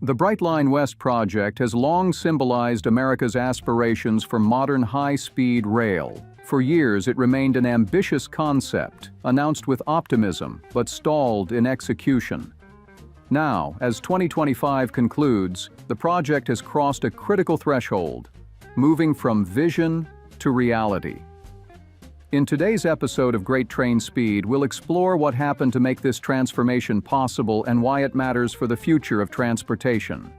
The Brightline West project has long symbolized America's aspirations for modern high-speed rail. For years, it remained an ambitious concept, announced with optimism, but stalled in execution. Now, as 2025 concludes, the project has crossed a critical threshold, moving from vision to reality. In today's episode of Great Train Speed, we'll explore what happened to make this transformation possible and why it matters for the future of transportation.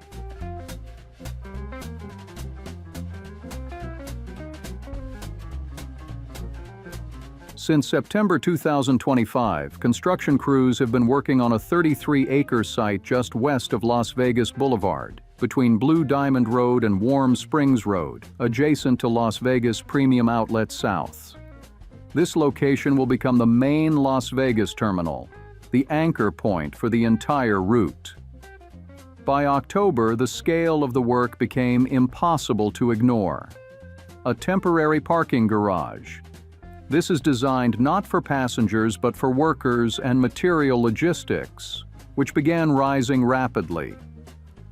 Since September 2025, construction crews have been working on a 33-acre site just west of Las Vegas Boulevard, between Blue Diamond Road and Warm Springs Road, adjacent to Las Vegas Premium Outlet South. This location will become the main Las Vegas terminal, the anchor point for the entire route. By October, the scale of the work became impossible to ignore. A temporary parking garage. This is designed not for passengers but for workers and material logistics, which began rising rapidly.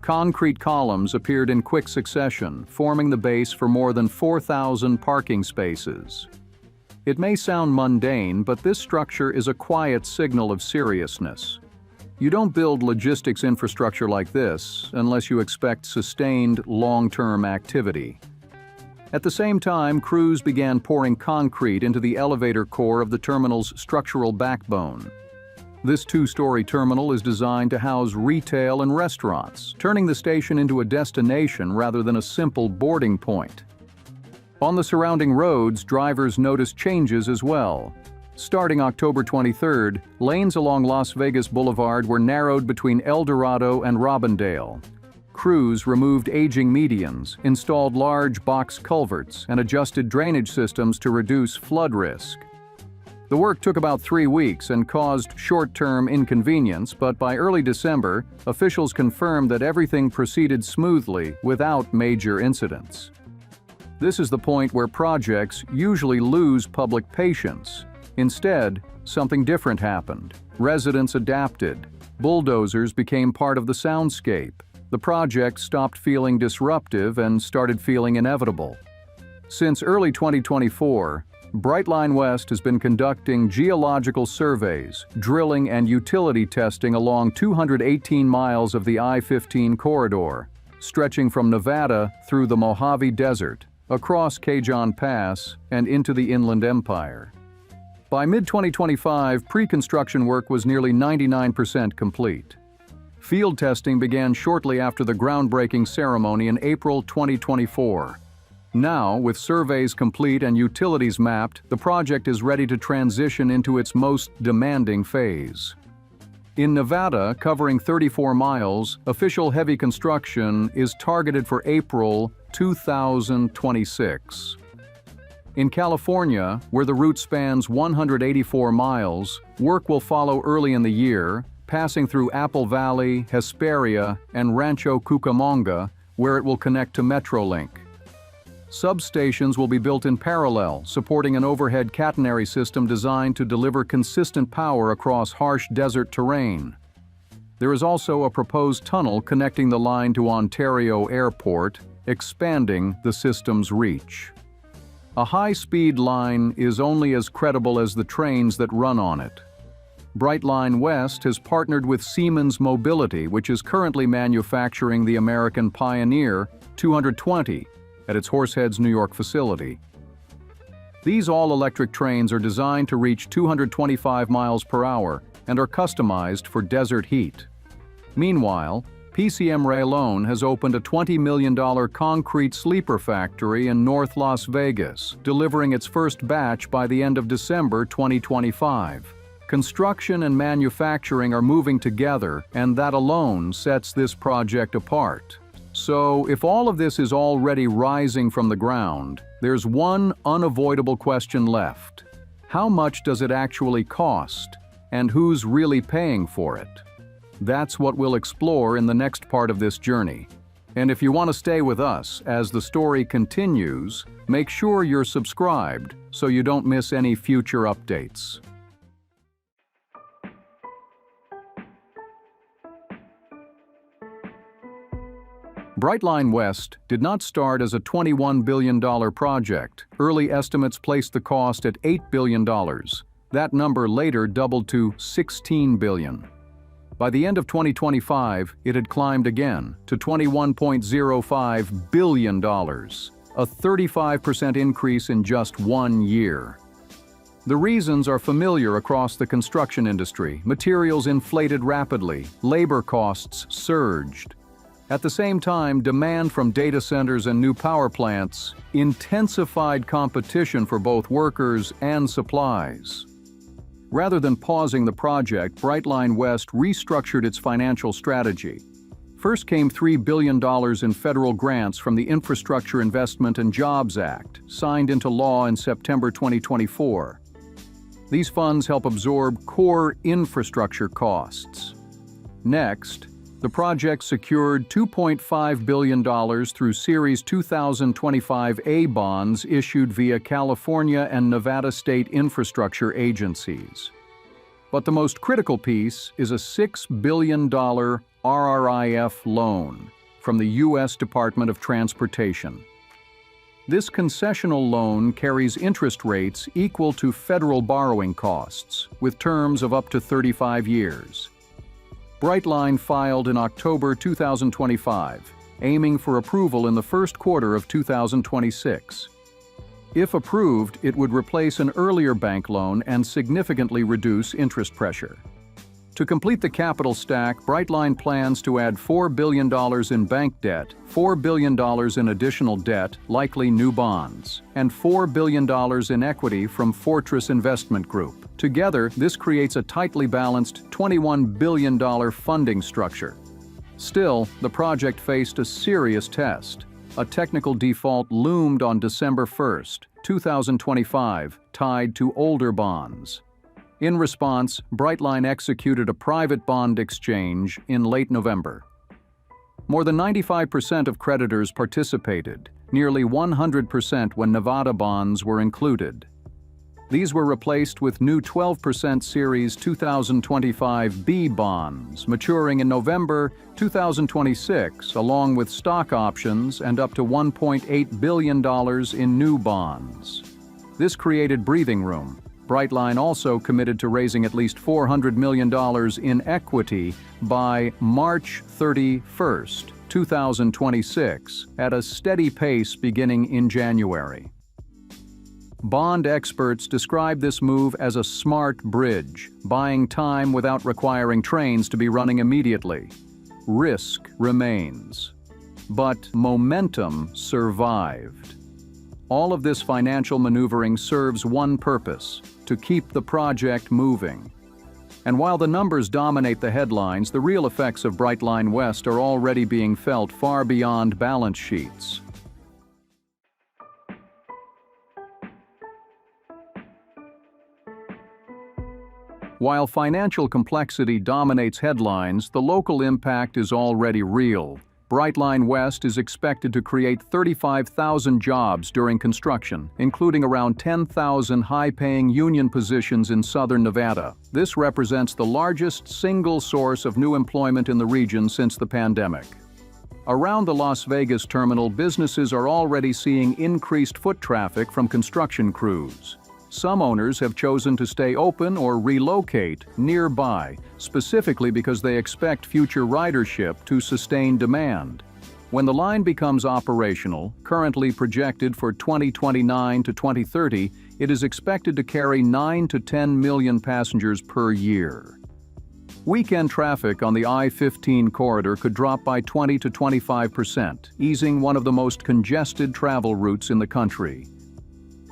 Concrete columns appeared in quick succession, forming the base for more than 4,000 parking spaces. It may sound mundane, but this structure is a quiet signal of seriousness. You don't build logistics infrastructure like this unless you expect sustained, long-term activity. At the same time, crews began pouring concrete into the elevator core of the terminal's structural backbone. This two-story terminal is designed to house retail and restaurants, turning the station into a destination rather than a simple boarding point. On the surrounding roads, drivers noticed changes as well. Starting October 23rd, lanes along Las Vegas Boulevard were narrowed between El Dorado and Robindale. Crews removed aging medians, installed large box culverts, and adjusted drainage systems to reduce flood risk. The work took about 3 weeks and caused short-term inconvenience, but by early December, officials confirmed that everything proceeded smoothly without major incidents. This is the point where projects usually lose public patience. Instead, something different happened. Residents adapted. Bulldozers became part of the soundscape. The project stopped feeling disruptive and started feeling inevitable. Since early 2024, Brightline West has been conducting geological surveys, drilling and utility testing along 218 miles of the I-15 corridor, stretching from Nevada through the Mojave Desert, across Cajon Pass, and into the Inland Empire. By mid-2025, pre-construction work was nearly 99% complete. Field testing began shortly after the groundbreaking ceremony in April 2024. Now, with surveys complete and utilities mapped, the project is ready to transition into its most demanding phase. In Nevada, covering 34 miles, official heavy construction is targeted for April 2026. In California, where the route spans 184 miles, work will follow early in the year, passing through Apple Valley, Hesperia, and Rancho Cucamonga, where it will connect to Metrolink. Substations will be built in parallel, supporting an overhead catenary system designed to deliver consistent power across harsh desert terrain. There is also a proposed tunnel connecting the line to Ontario Airport, expanding the system's reach. A high-speed line is only as credible as the trains that run on it. Brightline West has partnered with Siemens Mobility, which is currently manufacturing the American Pioneer 220 at its Horseheads, New York facility. These all-electric trains are designed to reach 225 miles per hour and are customized for desert heat. Meanwhile, PCM Railone has opened a $20 million concrete sleeper factory in North Las Vegas, delivering its first batch by the end of December 2025. Construction and manufacturing are moving together, and that alone sets this project apart. So, if all of this is already rising from the ground, there's one unavoidable question left. How much does it actually cost, and who's really paying for it? That's what we'll explore in the next part of this journey. And if you want to stay with us as the story continues, make sure you're subscribed so you don't miss any future updates. Brightline West did not start as a $21 billion project. Early estimates placed the cost at $8 billion. That number later doubled to $16 billion. By the end of 2025, it had climbed again to $21.05 billion, a 35% increase in just 1 year. The reasons are familiar across the construction industry. Materials inflated rapidly, labor costs surged. At the same time, demand from data centers and new power plants intensified competition for both workers and supplies. Rather than pausing the project, Brightline West restructured its financial strategy. First came $3 billion in federal grants from the Infrastructure Investment and Jobs Act, signed into law in September 2024. These funds help absorb core infrastructure costs. Next, the project secured $2.5 billion through Series 2025A bonds issued via California and Nevada state infrastructure agencies. But the most critical piece is a $6 billion RRIF loan from the U.S. Department of Transportation. This concessional loan carries interest rates equal to federal borrowing costs, with terms of up to 35 years. Brightline filed in October 2025, aiming for approval in the first quarter of 2026. If approved, it would replace an earlier bank loan and significantly reduce interest pressure. To complete the capital stack, Brightline plans to add $4 billion in bank debt, $4 billion in additional debt, likely new bonds, and $4 billion in equity from Fortress Investment Group. Together, this creates a tightly balanced $21 billion funding structure. Still, the project faced a serious test. A technical default loomed on December 1, 2025, tied to older bonds. In response, Brightline executed a private bond exchange in late November. More than 95% of creditors participated, nearly 100% when Nevada bonds were included. These were replaced with new 12% Series 2025B bonds, maturing in November 2026, along with stock options and up to $1.8 billion in new bonds. This created breathing room. Brightline also committed to raising at least $400 million in equity by March 31, 2026, at a steady pace beginning in January. Bond experts describe this move as a smart bridge, buying time without requiring trains to be running immediately. Risk remains, but momentum survived. All of this financial maneuvering serves one purpose: to keep the project moving. And while the numbers dominate the headlines, the real effects of Brightline West are already being felt far beyond balance sheets. While financial complexity dominates headlines, the local impact is already real. Brightline West is expected to create 35,000 jobs during construction, including around 10,000 high-paying union positions in southern Nevada. This represents the largest single source of new employment in the region since the pandemic. Around the Las Vegas terminal, businesses are already seeing increased foot traffic from construction crews. Some owners have chosen to stay open or relocate nearby, specifically because they expect future ridership to sustain demand. When the line becomes operational, currently projected for 2029 to 2030, it is expected to carry 9 to 10 million passengers per year. Weekend traffic on the I-15 corridor could drop by 20 to 25%, easing one of the most congested travel routes in the country.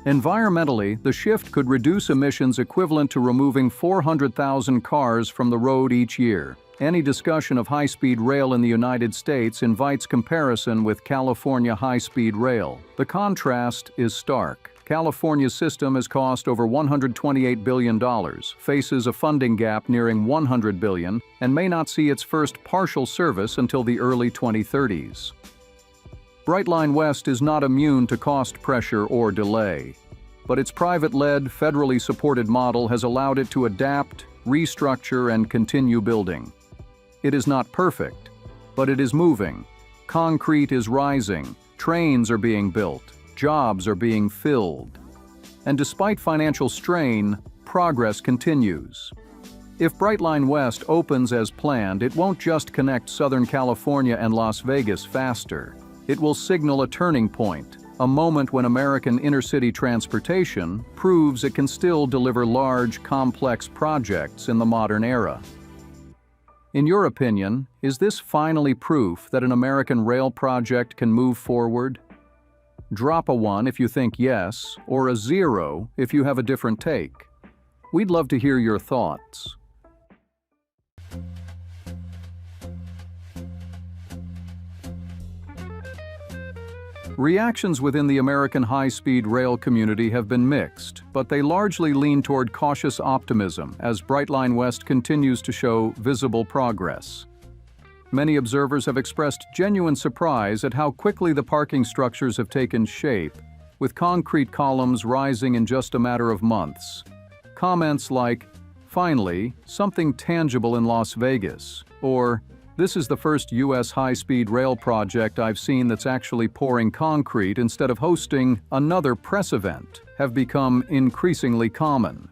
Environmentally, the shift could reduce emissions equivalent to removing 400,000 cars from the road each year. Any discussion of high-speed rail in the United States invites comparison with California high-speed rail. The contrast is stark. California's system has cost over $128 billion, faces a funding gap nearing $100 billion, and may not see its first partial service until the early 2030s. Brightline West is not immune to cost pressure or delay, but its private-led, federally supported model has allowed it to adapt, restructure, and continue building. It is not perfect, but it is moving, Concrete is rising, trains are being built, jobs are being filled. And despite financial strain, progress continues. If Brightline West opens as planned, it won't just connect Southern California and Las Vegas faster. It will signal a turning point, a moment when American inner-city transportation proves it can still deliver large, complex projects in the modern era. In your opinion, is this finally proof that an American rail project can move forward? Drop a 1 if you think yes, or a 0 if you have a different take. We'd love to hear your thoughts. Reactions within the American high-speed rail community have been mixed, but they largely lean toward cautious optimism as Brightline West continues to show visible progress. Many observers have expressed genuine surprise at how quickly the parking structures have taken shape, with concrete columns rising in just a matter of months. Comments like, "Finally, something tangible in Las Vegas," or "This is the first U.S. high-speed rail project I've seen that's actually pouring concrete instead of hosting another press event," have become increasingly common.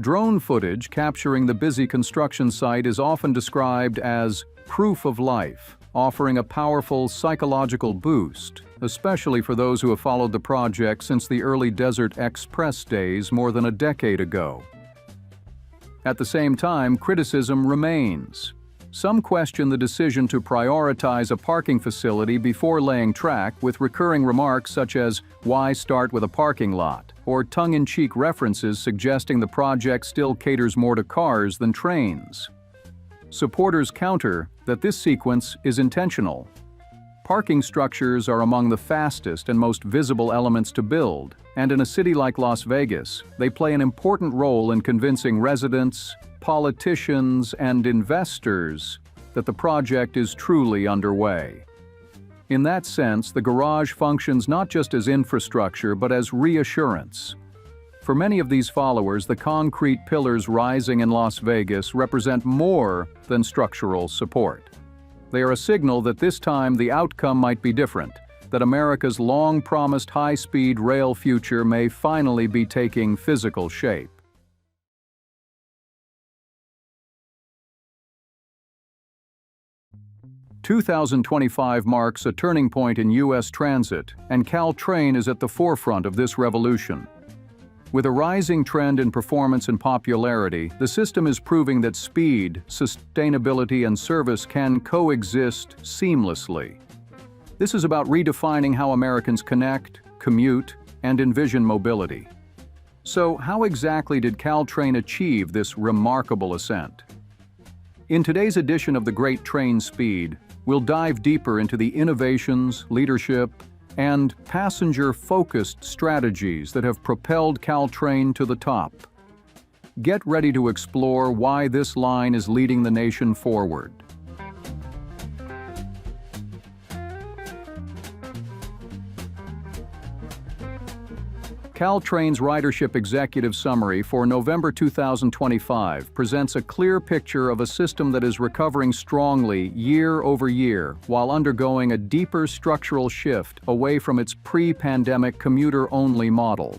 Drone footage capturing the busy construction site is often described as proof of life, offering a powerful psychological boost, especially for those who have followed the project since the early Desert Express days more than a decade ago. At the same time, criticism remains. Some question the decision to prioritize a parking facility before laying track, with recurring remarks such as, "Why start with a parking lot?" or tongue-in-cheek references suggesting the project still caters more to cars than trains. Supporters counter that this sequence is intentional. Parking structures are among the fastest and most visible elements to build, and in a city like Las Vegas, they play an important role in convincing residents, politicians, and investors that the project is truly underway. In that sense, the garage functions not just as infrastructure but as reassurance. For many of these followers, the concrete pillars rising in Las Vegas represent more than structural support. They are a signal that this time the outcome might be different, that America's long-promised high-speed rail future may finally be taking physical shape. "2025 marks a turning point in U.S. transit, and Caltrain is at the forefront of this revolution. With a rising trend in performance and popularity, the system is proving that speed, sustainability, and service can coexist seamlessly. This is about redefining how Americans connect, commute, and envision mobility. So, how exactly did Caltrain achieve this remarkable ascent? In today's edition of The Great TRAINSPEED, we'll dive deeper into the innovations, leadership, and passenger-focused strategies that have propelled Caltrain to the top. Get ready to explore why this line is leading the nation forward. Caltrain's Ridership Executive Summary for November 2025 presents a clear picture of a system that is recovering strongly year over year while undergoing a deeper structural shift away from its pre-pandemic commuter-only model.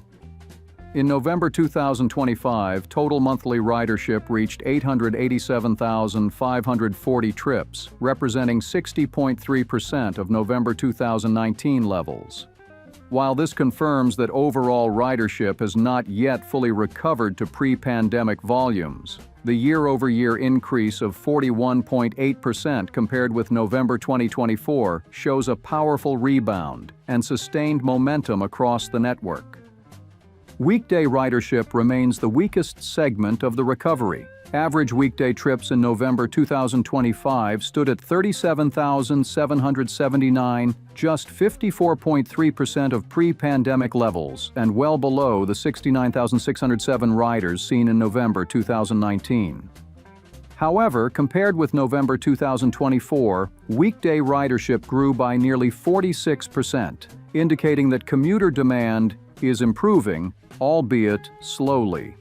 In November 2025, total monthly ridership reached 887,540 trips, representing 60.3% of November 2019 levels. While this confirms that overall ridership has not yet fully recovered to pre-pandemic volumes, the year-over-year increase of 41.8% compared with November 2024 shows a powerful rebound and sustained momentum across the network. Weekday ridership remains the weakest segment of the recovery. Average weekday trips in November 2025 stood at 37,779, just 54.3% of pre-pandemic levels, and well below the 69,607 riders seen in November 2019. However, compared with November 2024, weekday ridership grew by nearly 46%, indicating that commuter demand is improving, albeit slowly.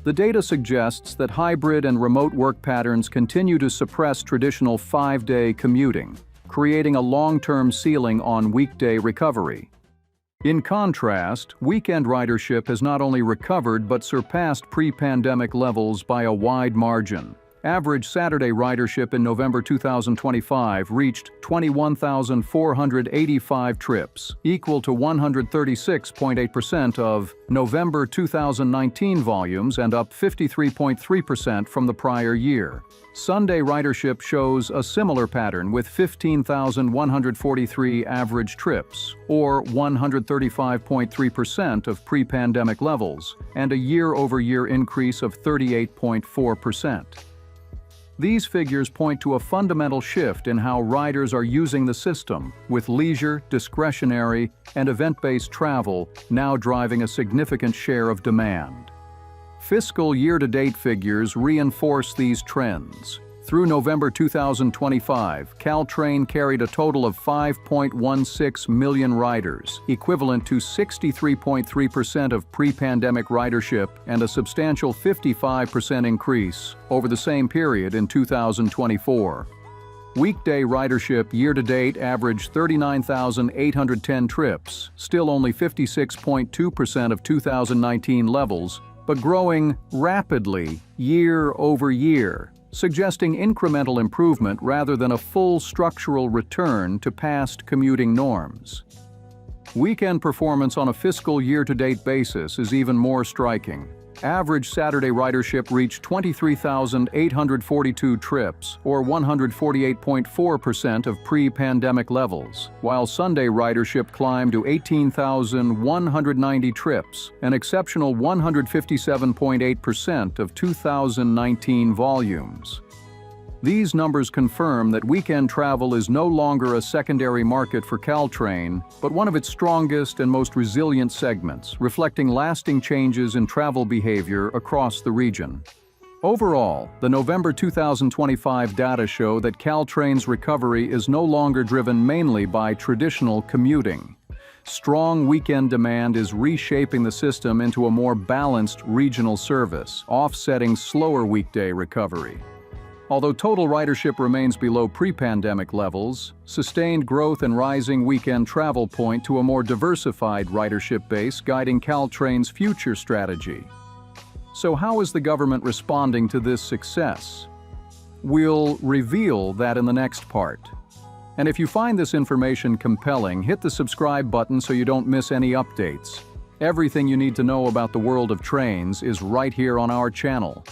The data suggests that hybrid and remote work patterns continue to suppress traditional 5-day commuting, creating a long-term ceiling on weekday recovery. In contrast, weekend ridership has not only recovered but surpassed pre-pandemic levels by a wide margin. Average Saturday ridership in November 2025 reached 21,485 trips, equal to 136.8% of November 2019 volumes and up 53.3% from the prior year. Sunday ridership shows a similar pattern with 15,143 average trips, or 135.3% of pre-pandemic levels, and a year-over-year increase of 38.4%. These figures point to a fundamental shift in how riders are using the system, with leisure, discretionary, and event-based travel now driving a significant share of demand. Fiscal year-to-date figures reinforce these trends. Through November 2025, Caltrain carried a total of 5.16 million riders, equivalent to 63.3% of pre-pandemic ridership and a substantial 55% increase over the same period in 2024. Weekday ridership year-to-date averaged 39,810 trips, still only 56.2% of 2019 levels, but growing rapidly year over year, suggesting incremental improvement rather than a full structural return to past commuting norms. Weekend performance on a fiscal year-to-date basis is even more striking. Average Saturday ridership reached 23,842 trips, or 148.4% of pre-pandemic levels, while Sunday ridership climbed to 18,190 trips, an exceptional 157.8% of 2019 volumes. These numbers confirm that weekend travel is no longer a secondary market for Caltrain, but one of its strongest and most resilient segments, reflecting lasting changes in travel behavior across the region. Overall, the November 2025 data show that Caltrain's recovery is no longer driven mainly by traditional commuting. Strong weekend demand is reshaping the system into a more balanced regional service, offsetting slower weekday recovery. Although total ridership remains below pre-pandemic levels, sustained growth and rising weekend travel point to a more diversified ridership base guiding Caltrain's future strategy. So how is the government responding to this success? We'll reveal that in the next part. And if you find this information compelling, hit the subscribe button so you don't miss any updates. Everything you need to know about the world of trains is right here on our channel.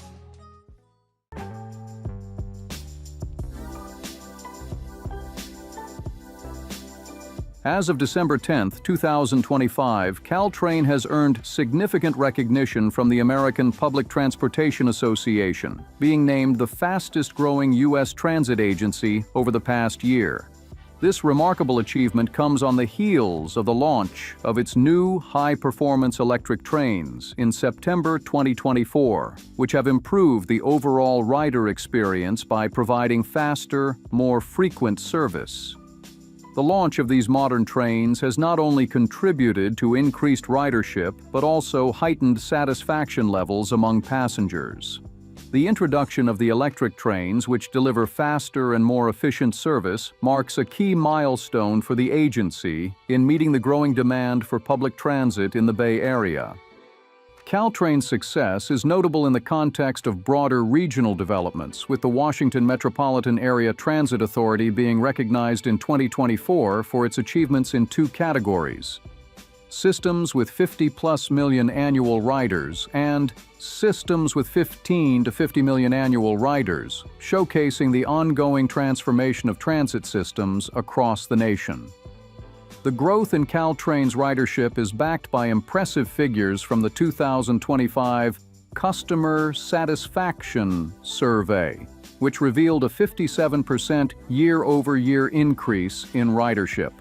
As of December 10, 2025, Caltrain has earned significant recognition from the American Public Transportation Association, being named the fastest-growing U.S. transit agency over the past year. This remarkable achievement comes on the heels of the launch of its new high-performance electric trains in September 2024, which have improved the overall rider experience by providing faster, more frequent service. The launch of these modern trains has not only contributed to increased ridership, but also heightened satisfaction levels among passengers. The introduction of the electric trains, which deliver faster and more efficient service, marks a key milestone for the agency in meeting the growing demand for public transit in the Bay Area. Caltrain's success is notable in the context of broader regional developments, with the Washington Metropolitan Area Transit Authority being recognized in 2024 for its achievements in two categories: systems with 50+ million annual riders and systems with 15 to 50 million annual riders, showcasing the ongoing transformation of transit systems across the nation. The growth in Caltrain's ridership is backed by impressive figures from the 2025 Customer Satisfaction Survey, which revealed a 57% year-over-year increase in ridership.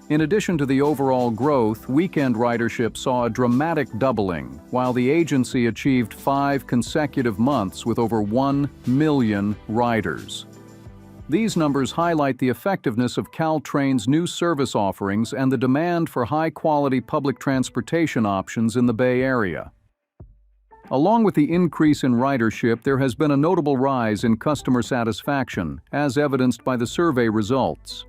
In addition to the overall growth, weekend ridership saw a dramatic doubling, while the agency achieved 5 consecutive months with over 1 million riders. These numbers highlight the effectiveness of Caltrain's new service offerings and the demand for high-quality public transportation options in the Bay Area. Along with the increase in ridership, there has been a notable rise in customer satisfaction, as evidenced by the survey results.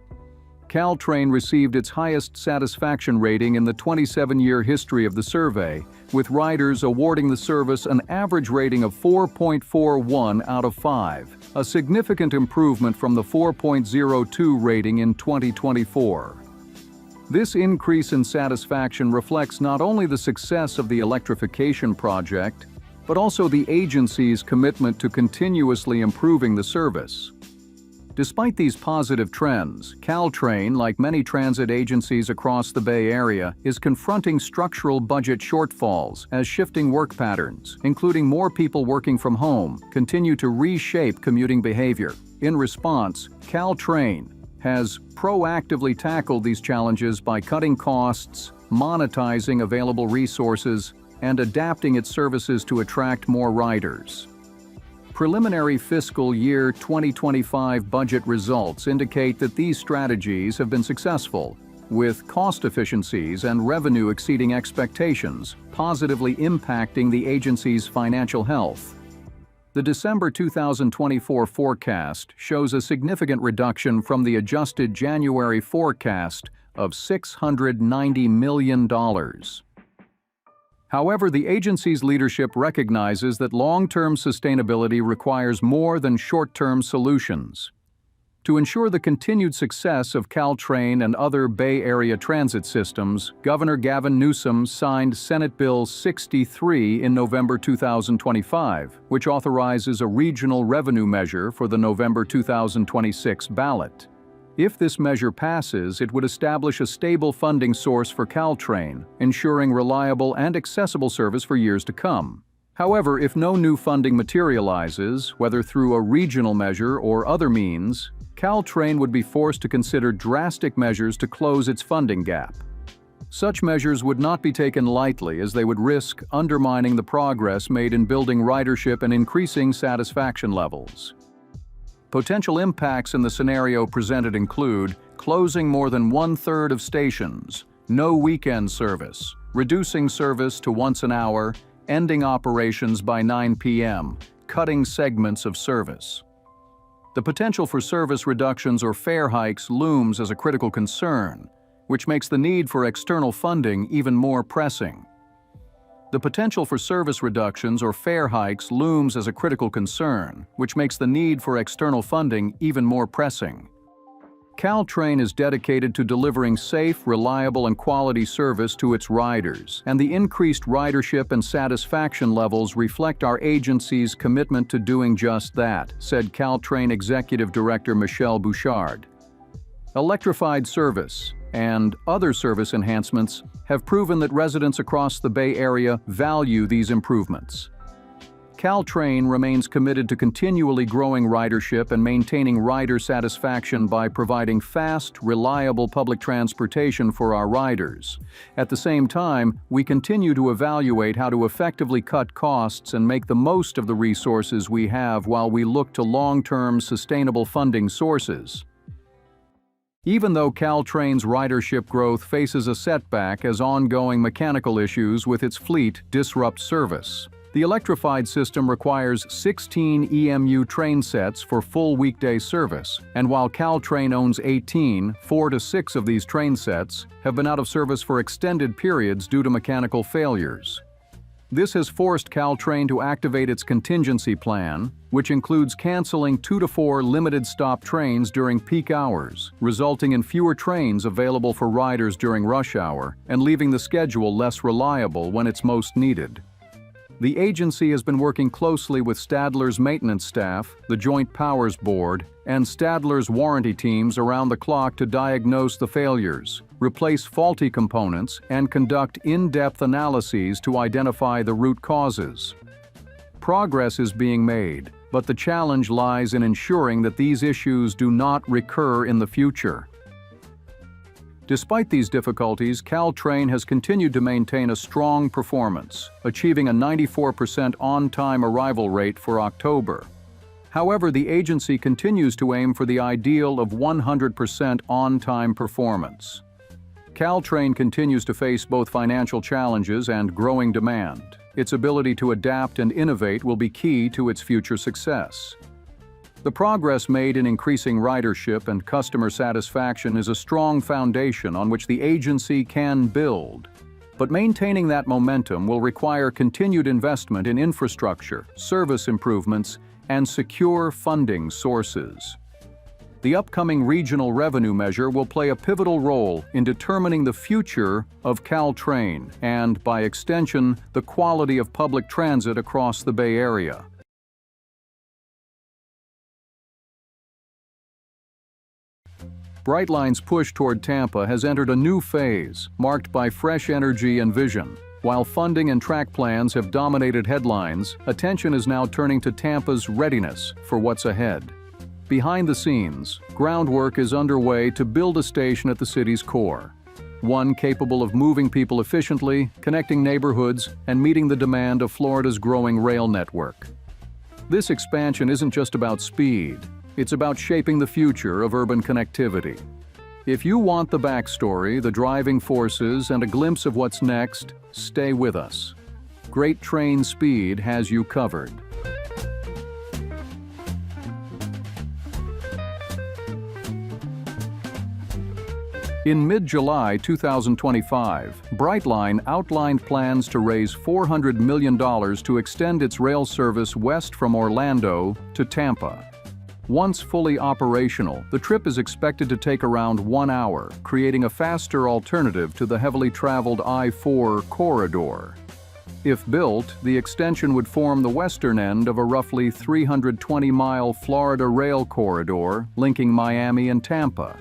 Caltrain received its highest satisfaction rating in the 27-year history of the survey, with riders awarding the service an average rating of 4.41 out of 5, a significant improvement from the 4.02 rating in 2024. This increase in satisfaction reflects not only the success of the electrification project, but also the agency's commitment to continuously improving the service. Despite these positive trends, Caltrain, like many transit agencies across the Bay Area, is confronting structural budget shortfalls as shifting work patterns, including more people working from home, continue to reshape commuting behavior. In response, Caltrain has proactively tackled these challenges by cutting costs, monetizing available resources, and adapting its services to attract more riders. Preliminary fiscal year 2025 budget results indicate that these strategies have been successful, with cost efficiencies and revenue exceeding expectations, positively impacting the agency's financial health. The December 2024 forecast shows a significant reduction from the adjusted January forecast of $690 million. However, the agency's leadership recognizes that long-term sustainability requires more than short-term solutions. To ensure the continued success of Caltrain and other Bay Area transit systems, Governor Gavin Newsom signed Senate Bill 63 in November 2025, which authorizes a regional revenue measure for the November 2026 ballot. If this measure passes, it would establish a stable funding source for Caltrain, ensuring reliable and accessible service for years to come. However, if no new funding materializes, whether through a regional measure or other means, Caltrain would be forced to consider drastic measures to close its funding gap. Such measures would not be taken lightly, as they would risk undermining the progress made in building ridership and increasing satisfaction levels. Potential impacts in the scenario presented include closing more than one-third of stations, no weekend service, reducing service to once an hour, ending operations by 9 p.m., cutting segments of service. The potential for service reductions or fare hikes looms as a critical concern, which makes the need for external funding even more pressing. The potential for service reductions or fare hikes looms as a critical concern, which makes the need for external funding even more pressing. Caltrain is dedicated to delivering safe, reliable, and quality service to its riders, and the increased ridership and satisfaction levels reflect our agency's commitment to doing just that, said Caltrain Executive Director Michelle Bouchard. Electrified service and other service enhancements have proven that residents across the Bay Area value these improvements. Caltrain remains committed to continually growing ridership and maintaining rider satisfaction by providing fast, reliable public transportation for our riders. At the same time, we continue to evaluate how to effectively cut costs and make the most of the resources we have while we look to long-term sustainable funding sources. Even though Caltrain's ridership growth faces a setback as ongoing mechanical issues with its fleet disrupt service, the electrified system requires 16 EMU train sets for full weekday service, and while Caltrain owns 18, 4 to 6 of these train sets have been out of service for extended periods due to mechanical failures. This has forced Caltrain to activate its contingency plan, which includes canceling 2 to 4 limited-stop trains during peak hours, resulting in fewer trains available for riders during rush hour and leaving the schedule less reliable when it's most needed. The agency has been working closely with Stadler's maintenance staff, the Joint Powers Board, and Stadler's warranty teams around the clock to diagnose the failures, replace faulty components, and conduct in-depth analyses to identify the root causes. Progress is being made, but the challenge lies in ensuring that these issues do not recur in the future. Despite these difficulties, Caltrain has continued to maintain a strong performance, achieving a 94% on-time arrival rate for October. However, the agency continues to aim for the ideal of 100% on-time performance. Caltrain continues to face both financial challenges and growing demand. its ability to adapt and innovate will be key to its future success. The progress made in increasing ridership and customer satisfaction is a strong foundation on which the agency can build. But maintaining that momentum will require continued investment in infrastructure, service improvements, and secure funding sources. The upcoming regional revenue measure will play a pivotal role in determining the future of Caltrain and, by extension, the quality of public transit across the Bay Area. Brightline's push toward Tampa has entered a new phase, marked by fresh energy and vision. While funding and track plans have dominated headlines, attention is now turning to Tampa's readiness for what's ahead. Behind the scenes, groundwork is underway to build a station at the city's core, one capable of moving people efficiently, connecting neighborhoods, and meeting the demand of Florida's growing rail network. This expansion isn't just about speed, it's about shaping the future of urban connectivity. If you want the backstory, the driving forces, and a glimpse of what's next, stay with us. Great TRAINSPEED has you covered. In mid-July 2025, Brightline outlined plans to raise $400 million to extend its rail service west from Orlando to Tampa. Once fully operational, the trip is expected to take around 1 hour, creating a faster alternative to the heavily traveled I-4 corridor. If built, the extension would form the western end of a roughly 320-mile Florida rail corridor linking Miami and Tampa.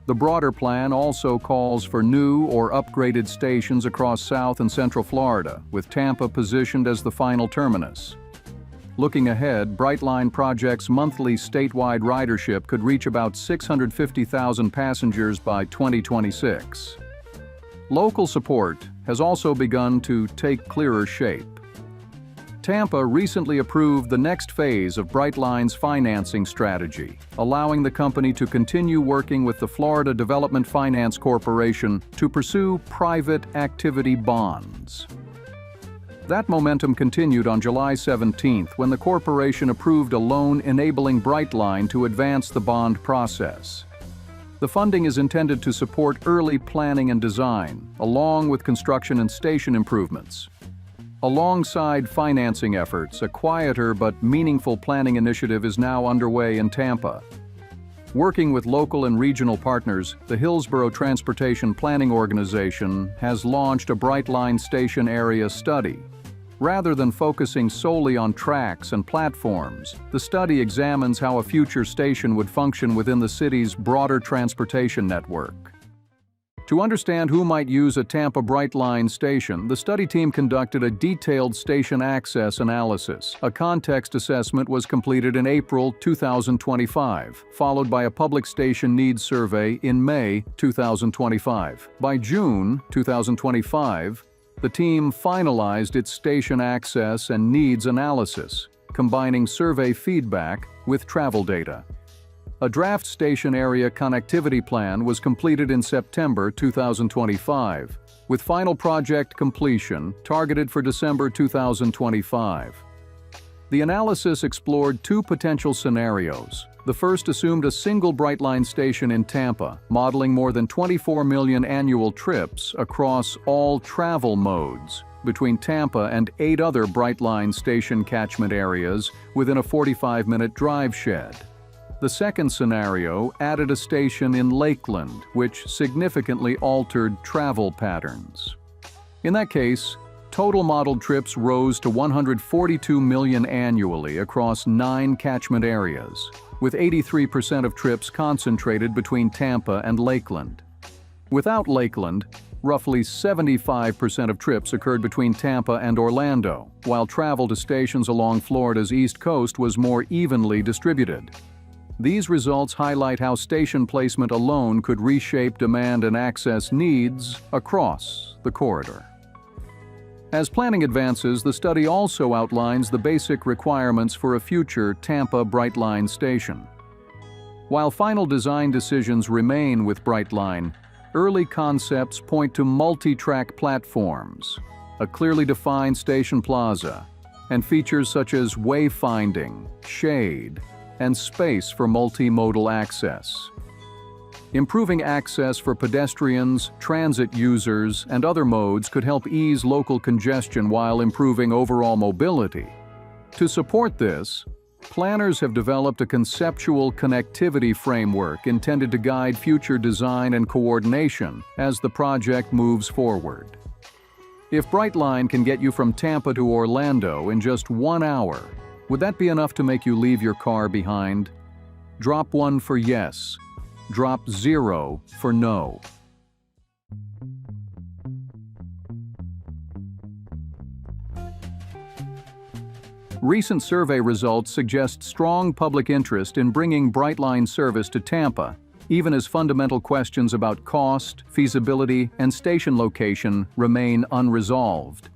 The broader plan also calls for new or upgraded stations across South and Central Florida, with Tampa positioned as the final terminus. Looking ahead, Brightline projects monthly statewide ridership could reach about 650,000 passengers by 2026. Local support has also begun to take clearer shape. Tampa recently approved the next phase of Brightline's financing strategy, allowing the company to continue working with the Florida Development Finance Corporation to pursue private activity bonds. That momentum continued on July 17th when the corporation approved a loan enabling Brightline to advance the bond process. The funding is intended to support early planning and design, along with construction and station improvements. Alongside financing efforts, a quieter but meaningful planning initiative is now underway in Tampa. Working with local and regional partners, the Hillsborough Transportation Planning Organization has launched a Brightline Station Area Study. Rather than focusing solely on tracks and platforms, the study examines how a future station would function within the city's broader transportation network. To understand who might use a Tampa Brightline station, the study team conducted a detailed station access analysis. A context assessment was completed in April 2025, followed by a public station needs survey in May 2025. By June 2025, the team finalized its station access and needs analysis, combining survey feedback with travel data. A draft station area connectivity plan was completed in September 2025, with final project completion targeted for December 2025. The analysis explored two potential scenarios. The first assumed a single Brightline station in Tampa, modeling more than 24 million annual trips across all travel modes between Tampa and 8 other Brightline station catchment areas within a 45-minute drive shed. The second scenario added a station in Lakeland, which significantly altered travel patterns. In that case, total modeled trips rose to 142 million annually across 9 catchment areas, with 83% of trips concentrated between Tampa and Lakeland. Without Lakeland, roughly 75% of trips occurred between Tampa and Orlando, while travel to stations along Florida's East Coast was more evenly distributed. These results highlight how station placement alone could reshape demand and access needs across the corridor. As planning advances, the study also outlines the basic requirements for a future Tampa Brightline station. While final design decisions remain with Brightline, early concepts point to multi-track platforms, a clearly defined station plaza, and features such as wayfinding, shade, and space for multimodal access. Improving access for pedestrians, transit users, and other modes could help ease local congestion while improving overall mobility. To support this, planners have developed a conceptual connectivity framework intended to guide future design and coordination as the project moves forward. If Brightline can get you from Tampa to Orlando in just 1 hour, would that be enough to make you leave your car behind? Drop 1 for yes. Drop 0 for no. Recent survey results suggest strong public interest in bringing Brightline service to Tampa, even as fundamental questions about cost, feasibility, and station location remain unresolved.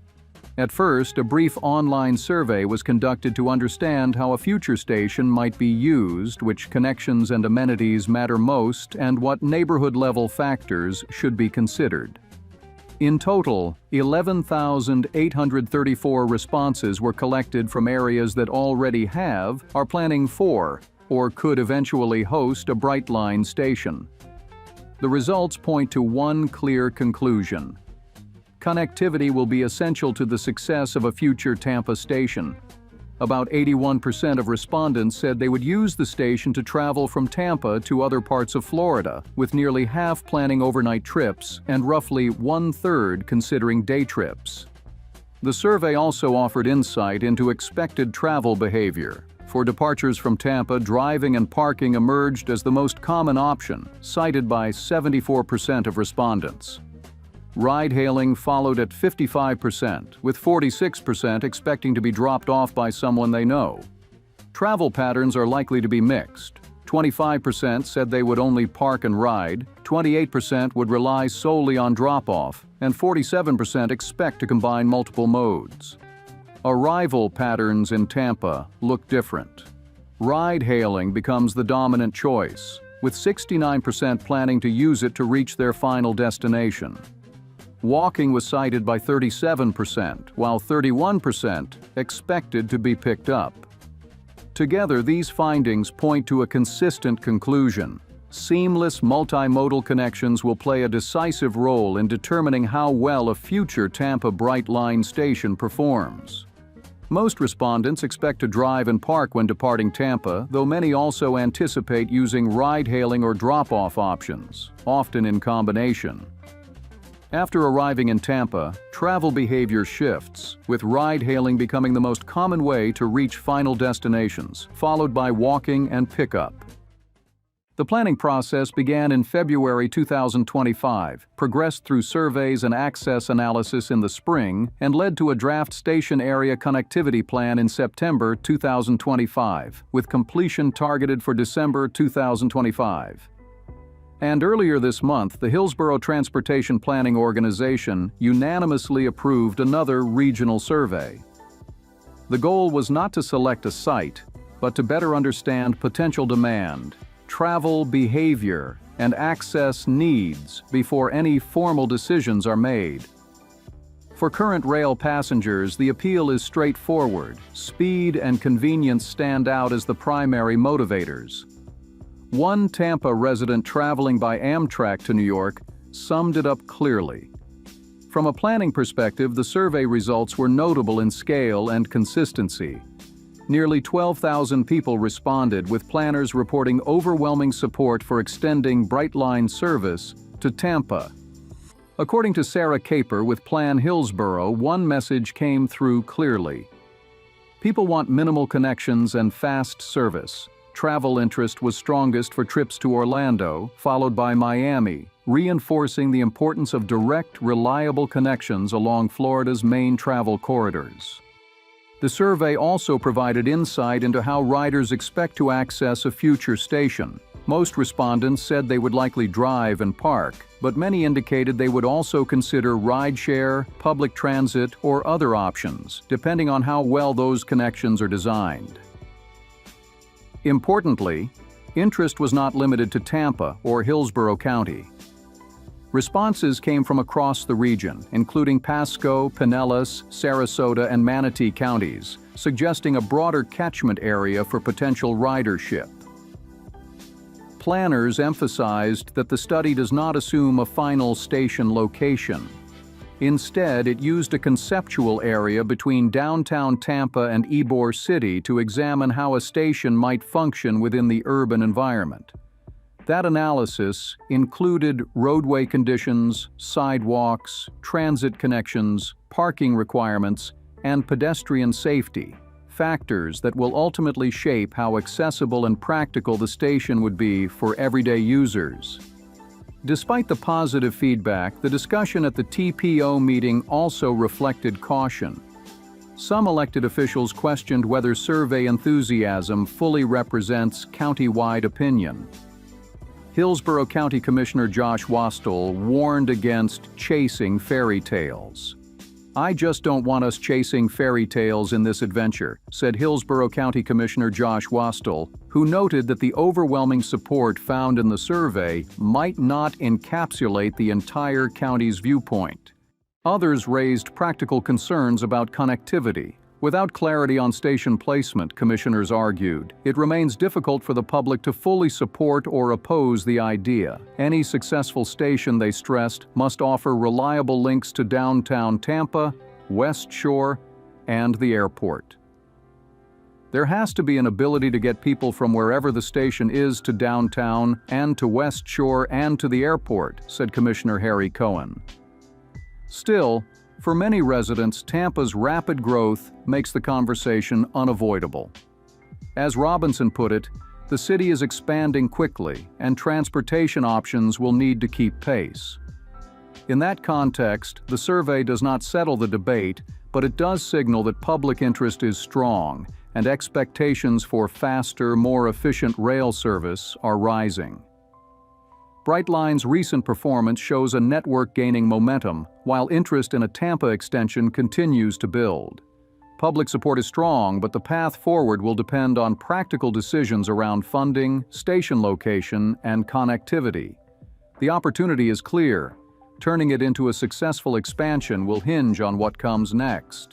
At first, a brief online survey was conducted to understand how a future station might be used, which connections and amenities matter most, and what neighborhood-level factors should be considered. In total, 11,834 responses were collected from areas that already have, are planning for, or could eventually host a Brightline station. The results point to one clear conclusion. Connectivity will be essential to the success of a future Tampa station. About 81% of respondents said they would use the station to travel from Tampa to other parts of Florida, with nearly half planning overnight trips and roughly 1/3 considering day trips. The survey also offered insight into expected travel behavior. For departures from Tampa, driving and parking emerged as the most common option, cited by 74% of respondents. Ride-hailing followed at 55%, with 46% expecting to be dropped off by someone they know. Travel patterns are likely to be mixed. 25% said they would only park and ride, 28% would rely solely on drop-off, and 47% expect to combine multiple modes. Arrival patterns in Tampa look different. Ride-hailing becomes the dominant choice, with 69% planning to use it to reach their final destination. Walking was cited by 37%, while 31% expected to be picked up. Together, these findings point to a consistent conclusion. Seamless multimodal connections will play a decisive role in determining how well a future Tampa Brightline station performs. Most respondents expect to drive and park when departing Tampa, though many also anticipate using ride-hailing or drop-off options, often in combination. After arriving in Tampa, travel behavior shifts, with ride-hailing becoming the most common way to reach final destinations, followed by walking and pickup. The planning process began in February 2025, progressed through surveys and access analysis in the spring, and led to a draft station area connectivity plan in September 2025, with completion targeted for December 2025. And earlier this month, the Hillsborough Transportation Planning Organization unanimously approved another regional survey. The goal was not to select a site, but to better understand potential demand, travel behavior, and access needs before any formal decisions are made. For current rail passengers, the appeal is straightforward. Speed and convenience stand out as the primary motivators. One Tampa resident traveling by Amtrak to New York summed it up clearly. From a planning perspective, the survey results were notable in scale and consistency. Nearly 12,000 people responded, with planners reporting overwhelming support for extending Brightline service to Tampa. According to Sarah Caper with Plan Hillsborough, one message came through clearly. People want minimal connections and fast service. Travel interest was strongest for trips to Orlando, followed by Miami, reinforcing the importance of direct, reliable connections along Florida's main travel corridors. The survey also provided insight into how riders expect to access a future station. Most respondents said they would likely drive and park, but many indicated they would also consider rideshare, public transit, or other options, depending on how well those connections are designed. Importantly, interest was not limited to Tampa or Hillsborough County. Responses came from across the region, including Pasco, Pinellas, Sarasota, and Manatee counties, suggesting a broader catchment area for potential ridership. Planners emphasized that the study does not assume a final station location. Instead, it used a conceptual area between downtown Tampa and Ybor City to examine how a station might function within the urban environment. That analysis included roadway conditions, sidewalks, transit connections, parking requirements, and pedestrian safety, factors that will ultimately shape how accessible and practical the station would be for everyday users. Despite the positive feedback, the discussion at the TPO meeting also reflected caution. Some elected officials questioned whether survey enthusiasm fully represents county-wide opinion. Hillsborough County Commissioner Josh Wastel warned against chasing fairy tales. "I just don't want us chasing fairy tales in this adventure," said Hillsborough County Commissioner Josh Wastel, who noted that the overwhelming support found in the survey might not encapsulate the entire county's viewpoint. Others raised practical concerns about connectivity. Without clarity on station placement, commissioners argued, it remains difficult for the public to fully support or oppose the idea. Any successful station, they stressed, must offer reliable links to downtown Tampa, West Shore, and the airport. There has to be an ability to get people from wherever the station is to downtown and to West Shore and to the airport, said Commissioner Harry Cohen. Still, for many residents, Tampa's rapid growth makes the conversation unavoidable. As Robinson put it, the city is expanding quickly, and transportation options will need to keep pace. In that context, the survey does not settle the debate, but it does signal that public interest is strong, and expectations for faster, more efficient rail service are rising. Brightline's recent performance shows a network gaining momentum, while interest in a Tampa extension continues to build. Public support is strong, but the path forward will depend on practical decisions around funding, station location, and connectivity. The opportunity is clear. Turning it into a successful expansion will hinge on what comes next.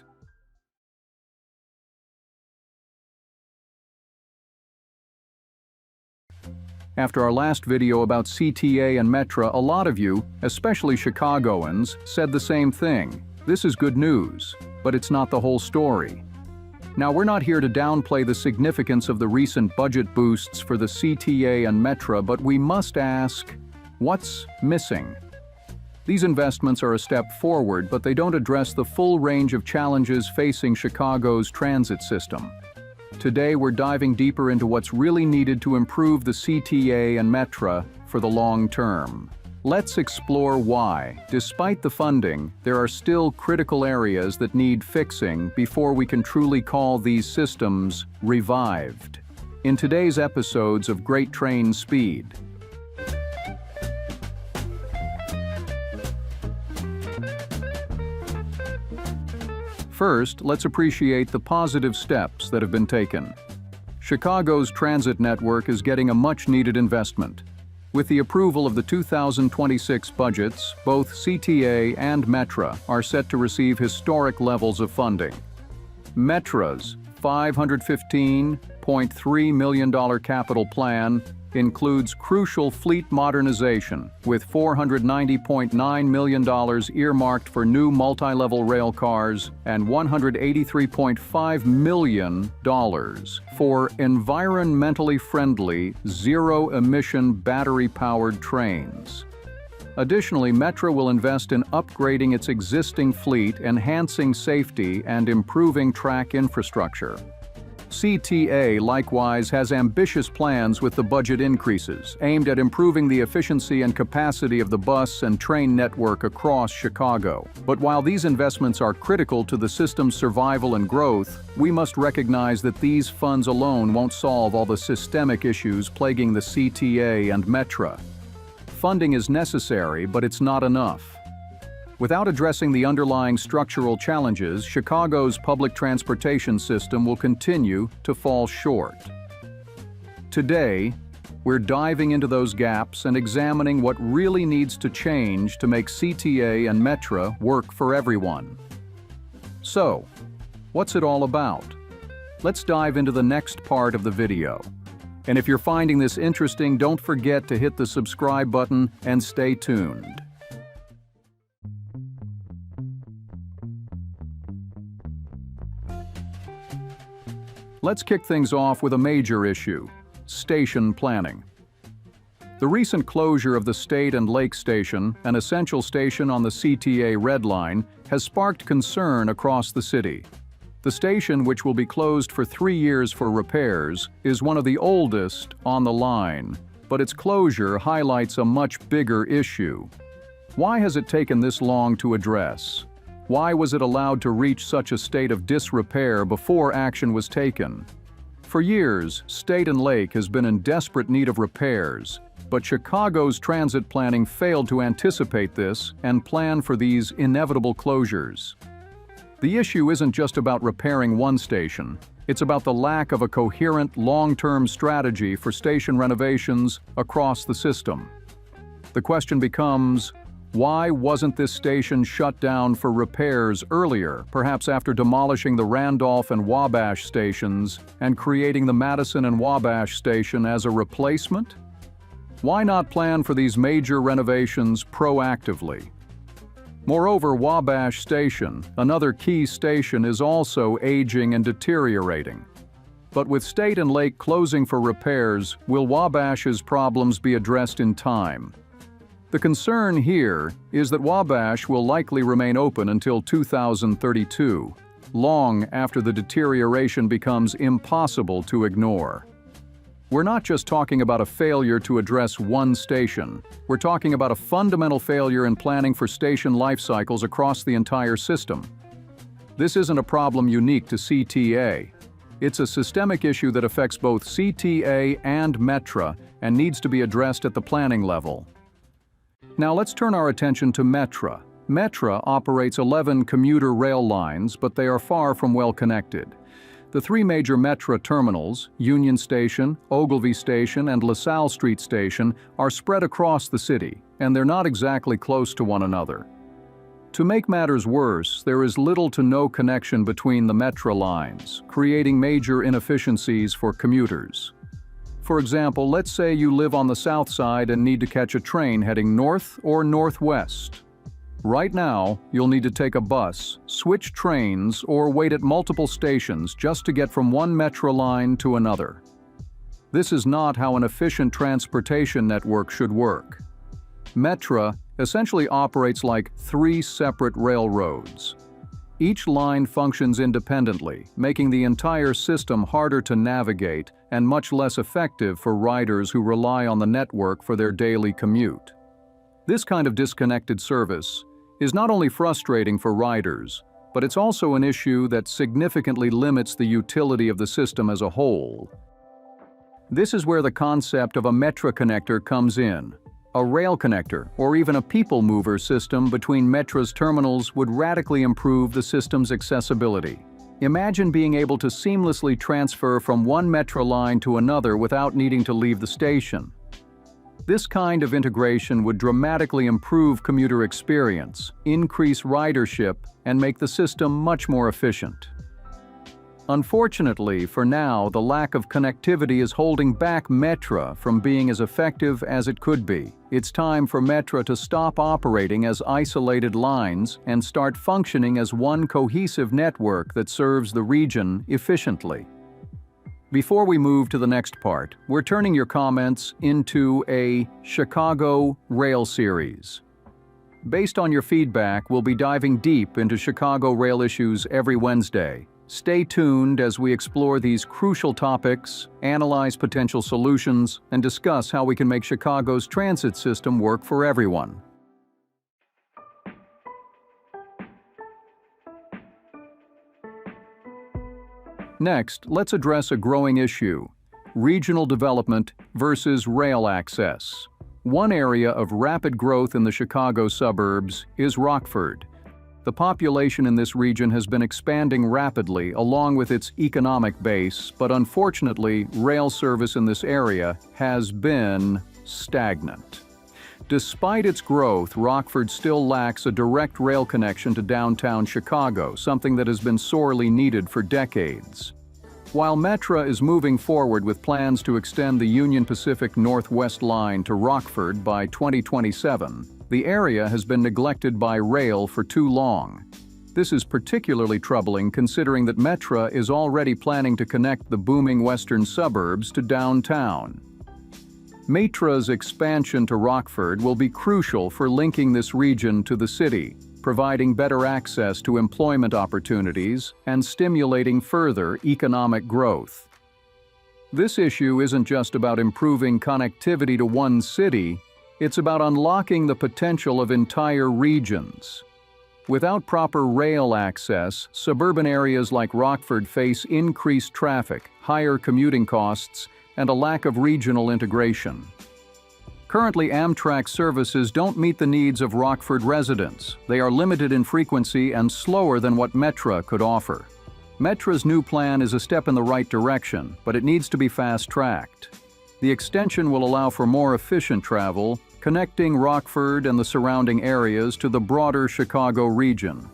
After our last video about CTA and Metra, a lot of you, especially Chicagoans, said the same thing. This is good news, but it's not the whole story. Now, we're not here to downplay the significance of the recent budget boosts for the CTA and Metra, but we must ask, what's missing? These investments are a step forward, but they don't address the full range of challenges facing Chicago's transit system. Today, we're diving deeper into what's really needed to improve the CTA and Metra for the long term. Let's explore why, despite the funding, there are still critical areas that need fixing before we can truly call these systems revived. In today's episodes of Great Train Speed. First, let's appreciate the positive steps that have been taken. Chicago's transit network is getting a much-needed investment. With the approval of the 2026 budgets, both CTA and Metra are set to receive historic levels of funding. Metra's $515.3 million capital plan includes crucial fleet modernization, with $490.9 million earmarked for new multi-level rail cars and $183.5 million for environmentally friendly, zero-emission battery-powered trains. Additionally, Metra will invest in upgrading its existing fleet, enhancing safety, and improving track infrastructure. CTA likewise has ambitious plans with the budget increases, aimed at improving the efficiency and capacity of the bus and train network across Chicago. But while these investments are critical to the system's survival and growth, we must recognize that these funds alone won't solve all the systemic issues plaguing the CTA and Metra. Funding is necessary, but it's not enough. Without addressing the underlying structural challenges, Chicago's public transportation system will continue to fall short. Today, We're diving into those gaps and examining what really needs to change to make CTA and Metra work for everyone. So, what's it all about? Let's dive into the next part of the video. And if you're finding this interesting, don't forget to hit the subscribe button and stay tuned. Let's kick things off with a major issue: station planning. The recent closure of the State and Lake Station, an essential station on the CTA Red Line, has sparked concern across the city. The station, which will be closed for 3 years for repairs, is one of the oldest on the line, but its closure highlights a much bigger issue. Why has it taken this long to address? Why was it allowed to reach such a state of disrepair before action was taken? For years, State and Lake has been in desperate need of repairs, but Chicago's transit planning failed to anticipate this and plan for these inevitable closures. The issue isn't just about repairing one station, it's about the lack of a coherent, long-term strategy for station renovations across the system. The question becomes, why wasn't this station shut down for repairs earlier, perhaps after demolishing the Randolph and Wabash stations and creating the Madison and Wabash station as a replacement? Why not plan for these major renovations proactively? Moreover, Wabash Station, another key station, is also aging and deteriorating. But with State and Lake closing for repairs, will Wabash's problems be addressed in time? The concern here is that Wabash will likely remain open until 2032, long after the deterioration becomes impossible to ignore. We're not just talking about a failure to address one station. We're talking about a fundamental failure in planning for station life cycles across the entire system. This isn't a problem unique to CTA. It's a systemic issue that affects both CTA and Metra and needs to be addressed at the planning level. Now let's turn our attention to Metra. Metra operates 11 commuter rail lines, but they are far from well connected. The 3 major Metra terminals, Union Station, Ogilvy Station, and LaSalle Street Station, are spread across the city, and they're not exactly close to one another. To make matters worse, there is little to no connection between the Metra lines, creating major inefficiencies for commuters. For example, let's say you live on the south side and need to catch a train heading north or northwest. Right now, you'll need to take a bus, switch trains, or wait at multiple stations just to get from one Metra line to another. This is not how an efficient transportation network should work. Metra essentially operates like 3 separate railroads. Each line functions independently, making the entire system harder to navigate and much less effective for riders who rely on the network for their daily commute. This kind of disconnected service is not only frustrating for riders, but it's also an issue that significantly limits the utility of the system as a whole. This is where the concept of a Metra connector comes in. A rail connector, or even a people mover system between Metra's terminals would radically improve the system's accessibility. Imagine being able to seamlessly transfer from one Metra line to another without needing to leave the station. This kind of integration would dramatically improve commuter experience, increase ridership, and make the system much more efficient. Unfortunately, for now, the lack of connectivity is holding back Metra from being as effective as it could be. It's time for Metra to stop operating as isolated lines and start functioning as one cohesive network that serves the region efficiently. Before we move to the next part, we're turning your comments into a Chicago Rail series. Based on your feedback, we'll be diving deep into Chicago rail issues every Wednesday. Stay tuned as we explore these crucial topics, analyze potential solutions, and discuss how we can make Chicago's transit system work for everyone. Next, let's address a growing issue: regional development versus rail access. One area of rapid growth in the Chicago suburbs is Rockford. The population in this region has been expanding rapidly along with its economic base, but unfortunately, rail service in this area has been stagnant. Despite its growth, Rockford still lacks a direct rail connection to downtown Chicago, something that has been sorely needed for decades. While Metra is moving forward with plans to extend the Union Pacific Northwest line to Rockford by 2027, the area has been neglected by rail for too long. This is particularly troubling considering that Metra is already planning to connect the booming western suburbs to downtown. Metra's expansion to Rockford will be crucial for linking this region to the city, providing better access to employment opportunities and stimulating further economic growth. This issue isn't just about improving connectivity to one city, it's about unlocking the potential of entire regions. Without proper rail access, suburban areas like Rockford face increased traffic, higher commuting costs, and a lack of regional integration. Currently, Amtrak services don't meet the needs of Rockford residents. They are limited in frequency and slower than what Metra could offer. Metra's new plan is a step in the right direction, but it needs to be fast-tracked. The extension will allow for more efficient travel, connecting Rockford and the surrounding areas to the broader Chicago region.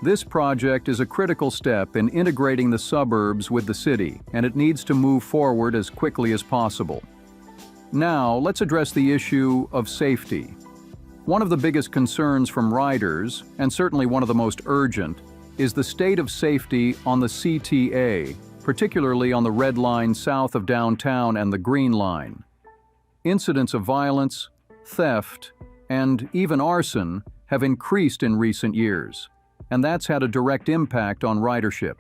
This project is a critical step in integrating the suburbs with the city, and it needs to move forward as quickly as possible. Now, let's address the issue of safety. One of the biggest concerns from riders, and certainly one of the most urgent, is the state of safety on the CTA, particularly on the Red Line south of downtown and the Green Line. Incidents of violence, theft, and even arson have increased in recent years, and that's had a direct impact on ridership.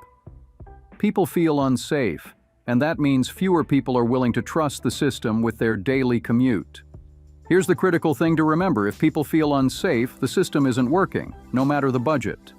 People feel unsafe, and that means fewer people are willing to trust the system with their daily commute. Here's the critical thing to remember: if people feel unsafe, the system isn't working, no matter the budget.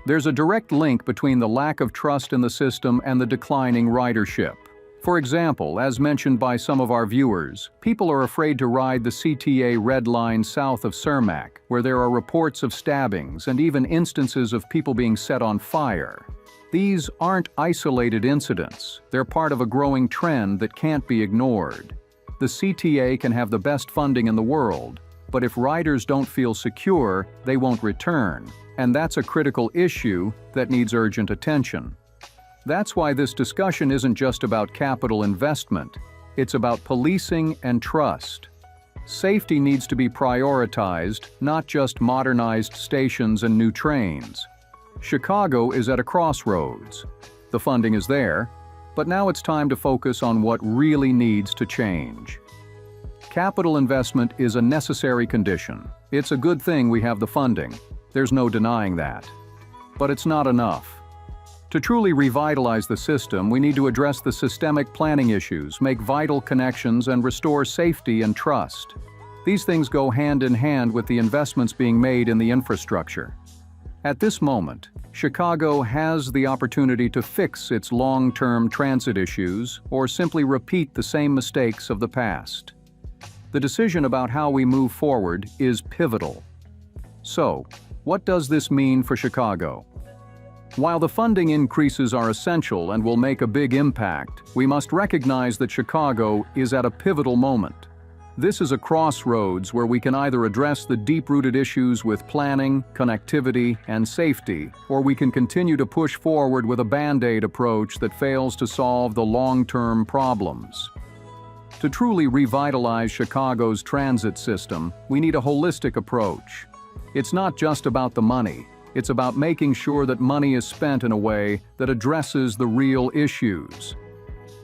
There's a direct link between the lack of trust in the system and the declining ridership. For example, as mentioned by some of our viewers, people are afraid to ride the CTA Red Line south of Cermak, where there are reports of stabbings and even instances of people being set on fire. These aren't isolated incidents. They're part of a growing trend that can't be ignored. The CTA can have the best funding in the world, but if riders don't feel secure, they won't return, and that's a critical issue that needs urgent attention. That's why this discussion isn't just about capital investment, it's about policing and trust. Safety needs to be prioritized, not just modernized stations and new trains. Chicago is at a crossroads. The funding is there, but now it's time to focus on what really needs to change. Capital investment is a necessary condition. It's a good thing we have the funding. There's no denying that. But it's not enough. To truly revitalize the system, we need to address the systemic planning issues, make vital connections, and restore safety and trust. These things go hand in hand with the investments being made in the infrastructure. At this moment, Chicago has the opportunity to fix its long-term transit issues or simply repeat the same mistakes of the past. The decision about how we move forward is pivotal. So, what does this mean for Chicago? While the funding increases are essential and will make a big impact, we must recognize that Chicago is at a pivotal moment. This is a crossroads where we can either address the deep-rooted issues with planning, connectivity, and safety, or we can continue to push forward with a Band-Aid approach that fails to solve the long-term problems. To truly revitalize Chicago's transit system, we need a holistic approach. It's not just about the money. It's about making sure that money is spent in a way that addresses the real issues.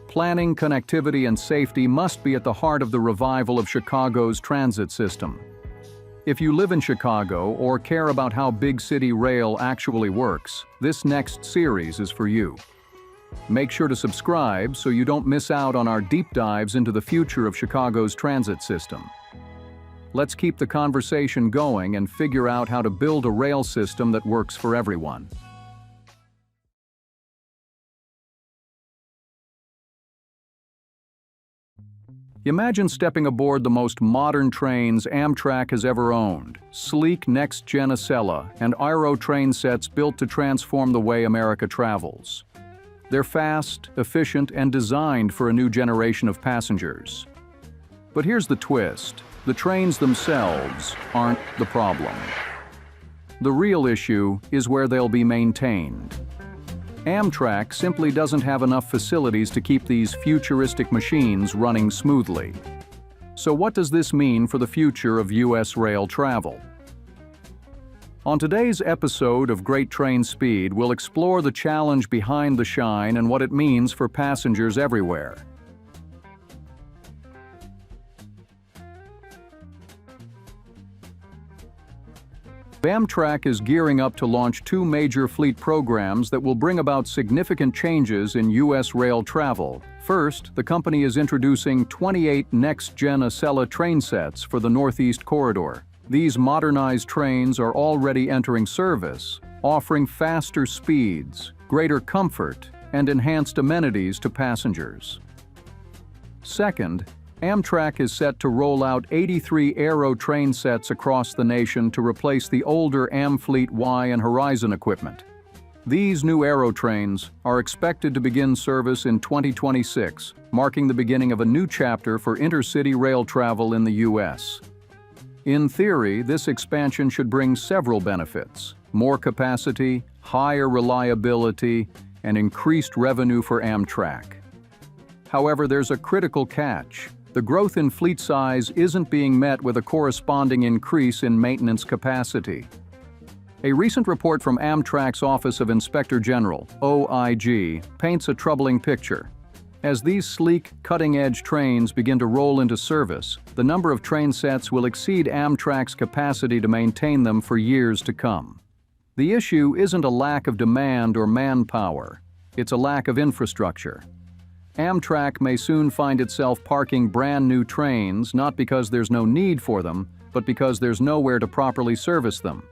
Planning, connectivity, and safety must be at the heart of the revival of Chicago's transit system. If you live in Chicago or care about how big city rail actually works, this next series is for you. Make sure to subscribe so you don't miss out on our deep dives into the future of Chicago's transit system. Let's keep the conversation going and figure out how to build a rail system that works for everyone. Imagine stepping aboard the most modern trains Amtrak has ever owned, sleek next-gen Acela and Aero train sets built to transform the way America travels. They're fast, efficient, and designed for a new generation of passengers. But here's the twist: the trains themselves aren't the problem. The real issue is where they'll be maintained. Amtrak simply doesn't have enough facilities to keep these futuristic machines running smoothly. So what does this mean for the future of U.S. rail travel? On today's episode of Great Train Speed, we'll explore the challenge behind the shine and what it means for passengers everywhere. Amtrak is gearing up to launch two major fleet programs that will bring about significant changes in U.S. rail travel. First, the company is introducing 28 next-gen Acela train sets for the Northeast Corridor. These modernized trains are already entering service, offering faster speeds, greater comfort, and enhanced amenities to passengers. Second, Amtrak is set to roll out 83 Aero train sets across the nation to replace the older Amfleet Y and Horizon equipment. These new Aero trains are expected to begin service in 2026, marking the beginning of a new chapter for intercity rail travel in the U.S. In theory, this expansion should bring several benefits: more capacity, higher reliability, and increased revenue for Amtrak. However, there's a critical catch. The growth in fleet size isn't being met with a corresponding increase in maintenance capacity. A recent report from Amtrak's Office of Inspector General, OIG, paints a troubling picture. As these sleek, cutting-edge trains begin to roll into service, the number of train sets will exceed Amtrak's capacity to maintain them for years to come. The issue isn't a lack of demand or manpower, it's a lack of infrastructure. Amtrak may soon find itself parking brand new trains not because there's no need for them, but because there's nowhere to properly service them.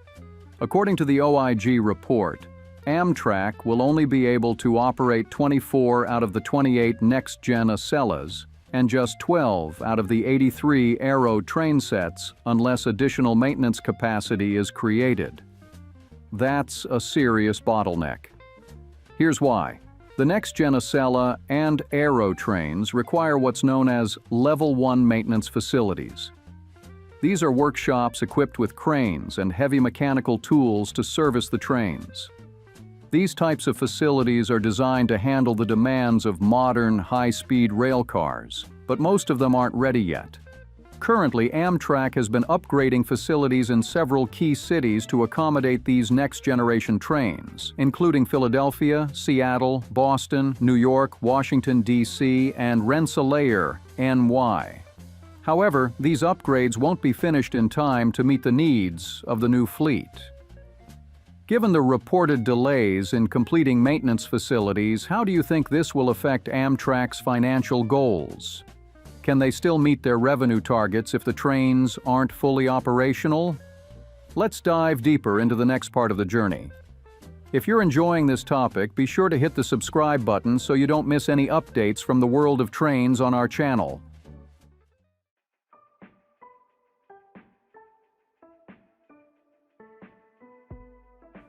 According to the OIG report, Amtrak will only be able to operate 24 out of the 28 next-gen Acelas and just 12 out of the 83 Aero train sets unless additional maintenance capacity is created. That's a serious bottleneck. Here's why. The next-gen Acela and Aero trains require what's known as Level 1 maintenance facilities. These are workshops equipped with cranes and heavy mechanical tools to service the trains. These types of facilities are designed to handle the demands of modern, high-speed rail cars, but most of them aren't ready yet. Currently, Amtrak has been upgrading facilities in several key cities to accommodate these next-generation trains, including Philadelphia, Seattle, Boston, New York, Washington, D.C., and Rensselaer, NY. However, these upgrades won't be finished in time to meet the needs of the new fleet. Given the reported delays in completing maintenance facilities, how do you think this will affect Amtrak's financial goals? Can they still meet their revenue targets if the trains aren't fully operational? Let's dive deeper into the next part of the journey. If you're enjoying this topic, be sure to hit the subscribe button so you don't miss any updates from the world of trains on our channel.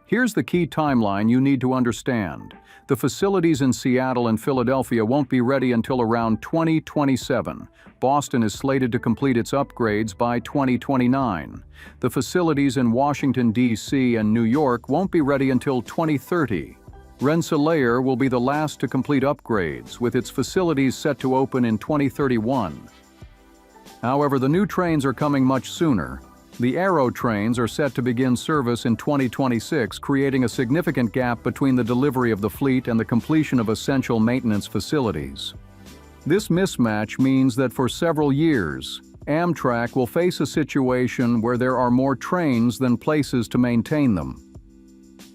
Here's the key timeline you need to understand. The facilities in Seattle and Philadelphia won't be ready until around 2027. Boston is slated to complete its upgrades by 2029. The facilities in Washington, D.C. and New York won't be ready until 2030. Rensselaer will be the last to complete upgrades, with its facilities set to open in 2031. However, the new trains are coming much sooner. The Aero trains are set to begin service in 2026, creating a significant gap between the delivery of the fleet and the completion of essential maintenance facilities. This mismatch means that for several years, Amtrak will face a situation where there are more trains than places to maintain them.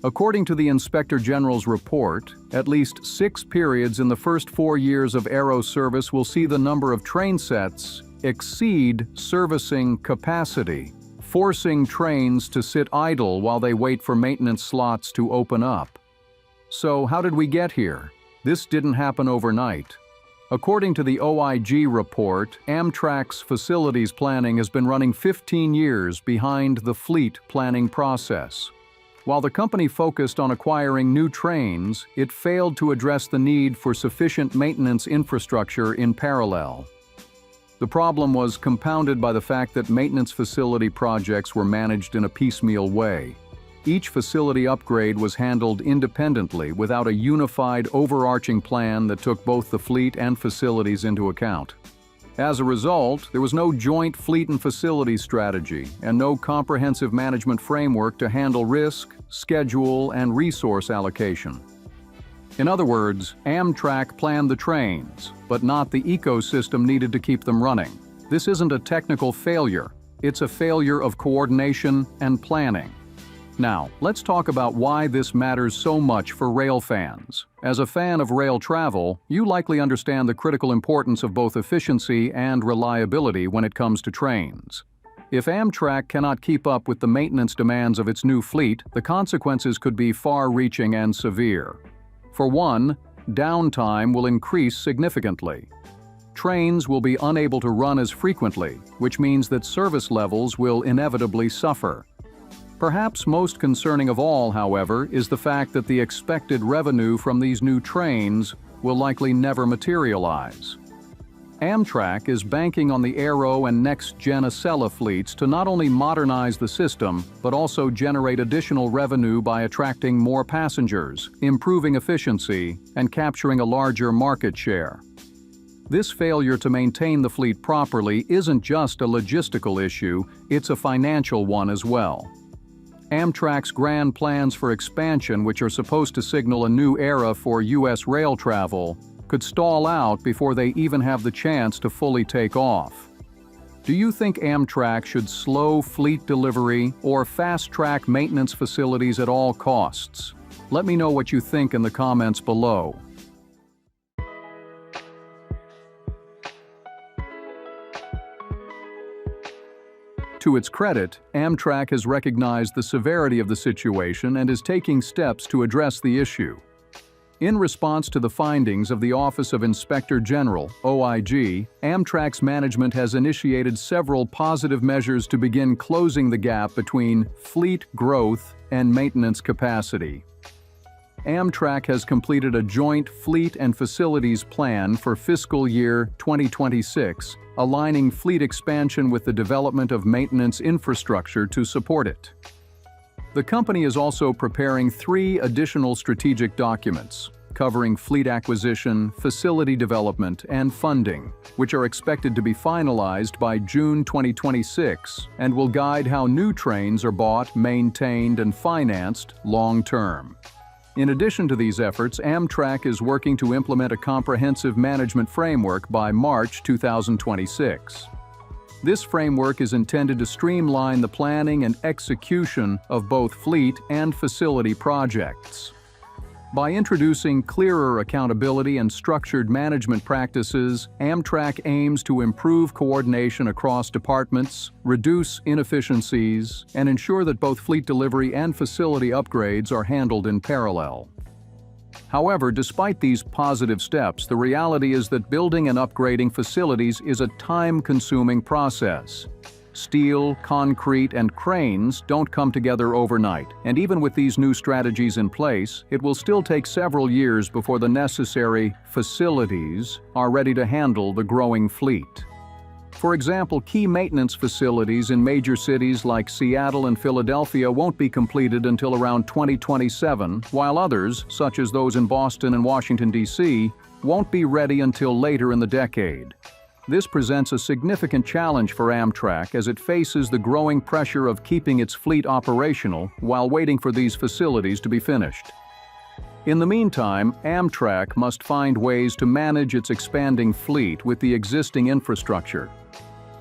According to the Inspector General's report, at least 6 periods in the first 4 years of Aero service will see the number of train sets exceed servicing capacity, forcing trains to sit idle while they wait for maintenance slots to open up. So how did we get here? This didn't happen overnight. According to the OIG report, Amtrak's facilities planning has been running 15 years behind the fleet planning process. While the company focused on acquiring new trains, it failed to address the need for sufficient maintenance infrastructure in parallel. The problem was compounded by the fact that maintenance facility projects were managed in a piecemeal way. Each facility upgrade was handled independently without a unified, overarching plan that took both the fleet and facilities into account. As a result, there was no joint fleet and facilities strategy and no comprehensive management framework to handle risk, schedule, and resource allocation. In other words, Amtrak planned the trains, but not the ecosystem needed to keep them running. This isn't a technical failure, it's a failure of coordination and planning. Now, let's talk about why this matters so much for rail fans. As a fan of rail travel, you likely understand the critical importance of both efficiency and reliability when it comes to trains. If Amtrak cannot keep up with the maintenance demands of its new fleet, the consequences could be far-reaching and severe. For one, downtime will increase significantly. Trains will be unable to run as frequently, which means that service levels will inevitably suffer. Perhaps most concerning of all, however, is the fact that the expected revenue from these new trains will likely never materialize. Amtrak is banking on the Aero and next-gen Acela fleets to not only modernize the system, but also generate additional revenue by attracting more passengers, improving efficiency, and capturing a larger market share. This failure to maintain the fleet properly isn't just a logistical issue, it's a financial one as well. Amtrak's grand plans for expansion, which are supposed to signal a new era for U.S. rail travel, could stall out before they even have the chance to fully take off. Do you think Amtrak should slow fleet delivery or fast-track maintenance facilities at all costs? Let me know what you think in the comments below. To its credit, Amtrak has recognized the severity of the situation and is taking steps to address the issue. In response to the findings of the Office of Inspector General, OIG, Amtrak's management has initiated several positive measures to begin closing the gap between fleet growth and maintenance capacity. Amtrak has completed a joint fleet and facilities plan for fiscal year 2026, aligning fleet expansion with the development of maintenance infrastructure to support it. The company is also preparing 3 additional strategic documents, covering fleet acquisition, facility development, and funding, which are expected to be finalized by June 2026 and will guide how new trains are bought, maintained, and financed long-term. In addition to these efforts, Amtrak is working to implement a comprehensive management framework by March 2026. This framework is intended to streamline the planning and execution of both fleet and facility projects. By introducing clearer accountability and structured management practices, Amtrak aims to improve coordination across departments, reduce inefficiencies, and ensure that both fleet delivery and facility upgrades are handled in parallel. However, despite these positive steps, the reality is that building and upgrading facilities is a time-consuming process. Steel, concrete, and cranes don't come together overnight, and even with these new strategies in place, it will still take several years before the necessary facilities are ready to handle the growing fleet. For example, key maintenance facilities in major cities like Seattle and Philadelphia won't be completed until around 2027, while others, such as those in Boston and Washington, D.C., won't be ready until later in the decade. This presents a significant challenge for Amtrak as it faces the growing pressure of keeping its fleet operational while waiting for these facilities to be finished. In the meantime, Amtrak must find ways to manage its expanding fleet with the existing infrastructure.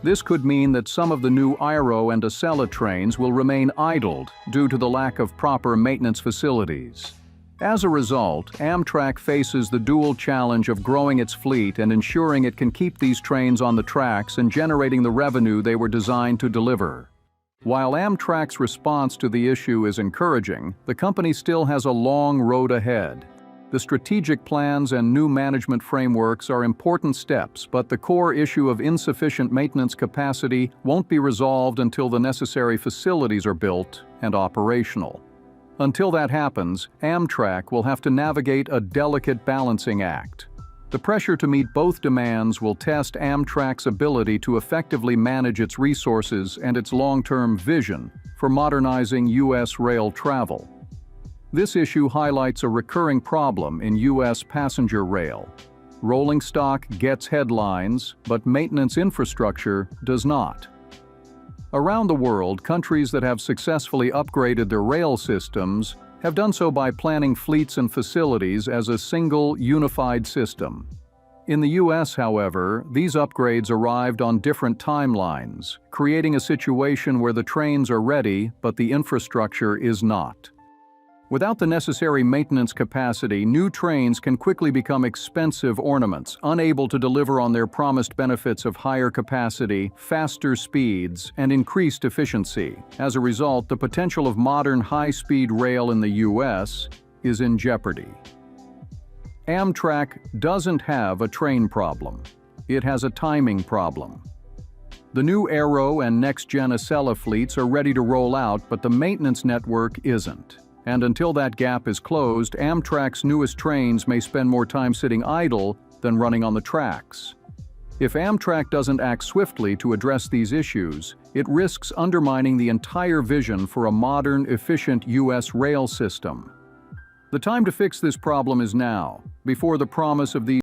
This could mean that some of the new Aero and Acela trains will remain idled due to the lack of proper maintenance facilities. As a result, Amtrak faces the dual challenge of growing its fleet and ensuring it can keep these trains on the tracks and generating the revenue they were designed to deliver. While Amtrak's response to the issue is encouraging, the company still has a long road ahead. The strategic plans and new management frameworks are important steps, but the core issue of insufficient maintenance capacity won't be resolved until the necessary facilities are built and operational. Until that happens, Amtrak will have to navigate a delicate balancing act. The pressure to meet both demands will test Amtrak's ability to effectively manage its resources and its long-term vision for modernizing U.S. rail travel. This issue highlights a recurring problem in U.S. passenger rail. Rolling stock gets headlines, but maintenance infrastructure does not. Around the world, countries that have successfully upgraded their rail systems have done so by planning fleets and facilities as a single, unified system. In the U.S., however, these upgrades arrived on different timelines, creating a situation where the trains are ready, but the infrastructure is not. Without the necessary maintenance capacity, new trains can quickly become expensive ornaments, unable to deliver on their promised benefits of higher capacity, faster speeds, and increased efficiency. As a result, the potential of modern high-speed rail in the U.S. is in jeopardy. Amtrak doesn't have a train problem. It has a timing problem. The new Aero and next-gen Acela fleets are ready to roll out, but the maintenance network isn't. And until that gap is closed, Amtrak's newest trains may spend more time sitting idle than running on the tracks. If Amtrak doesn't act swiftly to address these issues, it risks undermining the entire vision for a modern, efficient U.S. rail system. The time to fix this problem is now, before the promise of these